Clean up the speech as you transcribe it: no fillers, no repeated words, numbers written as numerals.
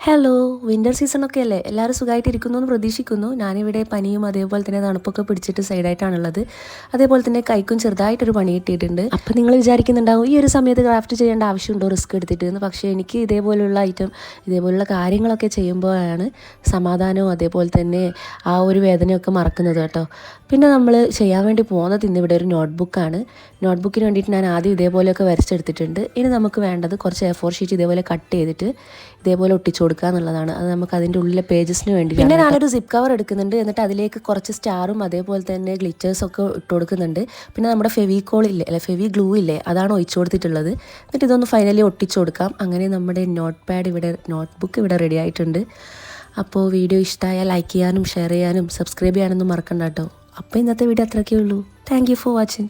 Hello, winter സീസണൊക്കെ അല്ലേ, എല്ലാവരും സുഖമായിട്ടിരിക്കുന്നു എന്ന് പ്രതീക്ഷിക്കുന്നു. ഞാനിവിടെ പനിയും അതേപോലെ തന്നെ തണുപ്പൊക്കെ പിടിച്ചിട്ട് സൈഡായിട്ടാണുള്ളത്. അതേപോലെ തന്നെ കൈക്കും ചെറുതായിട്ടൊരു പണി കിട്ടിയിട്ടുണ്ട്. അപ്പം നിങ്ങൾ വിചാരിക്കുന്നുണ്ടാവും ഈ ഒരു സമയത്ത് ക്രാഫ്റ്റ് ചെയ്യേണ്ട ആവശ്യമുണ്ടോ റിസ്ക് എടുത്തിട്ട് എന്ന്. പക്ഷേ എനിക്ക് ഇതേപോലുള്ള കാര്യങ്ങളൊക്കെ ചെയ്യുമ്പോഴാണ് സമാധാനവും അതേപോലെ തന്നെ ആ ഒരു വേദനയൊക്കെ മറക്കുന്നത് കേട്ടോ. പിന്നെ നമ്മൾ ചെയ്യാൻ വേണ്ടി പോകുന്നത് ഇന്നിവിടെ ഒരു നോട്ട്ബുക്കാണ്. നോട്ട്ബുക്കിന് വേണ്ടിയിട്ട് ഞാൻ ആദ്യം ഇതേപോലെയൊക്കെ വരച്ചെടുത്തിട്ടുണ്ട്. ഇനി നമുക്ക് വേണ്ടത് കുറച്ച് A4 ഷീറ്റ് ഇതേപോലെ കട്ട് ചെയ്തിട്ട് ഇതേപോലെ ഒട്ടിച്ചു കൊടുക്കുക എന്നുള്ളതാണ്. അത് നമുക്ക് അതിൻ്റെ ഉള്ളിലെ പേജസിന് വേണ്ടി. പിന്നെ ഞാനൊരു സിപ്പ് കവർ എടുക്കുന്നുണ്ട്. എന്നിട്ട് അതിലേക്ക് കുറച്ച് സ്റ്റാറും അതേപോലെ തന്നെ ഗ്ലിറ്റേഴ്സൊക്കെ ഇട്ട് കൊടുക്കുന്നുണ്ട്. പിന്നെ നമ്മുടെ ഫെവിക്കോൾ ഇല്ലേ, അല്ല ഫെവി ഗ്ലൂ ഇല്ലേ, അതാണ് ഒഴിച്ചു കൊടുത്തിട്ടുള്ളത്. എന്നിട്ട് ഇതൊന്ന് ഫൈനലി ഒട്ടിച്ചു കൊടുക്കാം. അങ്ങനെ നമ്മുടെ നോട്ട്ബുക്ക് ഇവിടെ റെഡി ആയിട്ടുണ്ട്. അപ്പോൾ വീഡിയോ ഇഷ്ടമായാൽ ലൈക്ക് ചെയ്യാനും ഷെയർ ചെയ്യാനും സബ്സ്ക്രൈബ് ചെയ്യാനൊന്നും മറക്കണ്ട കേട്ടോ. അപ്പോൾ ഇന്നത്തെ വീഡിയോ അത്രയൊക്കെ ഉള്ളൂ. Thank you for watching.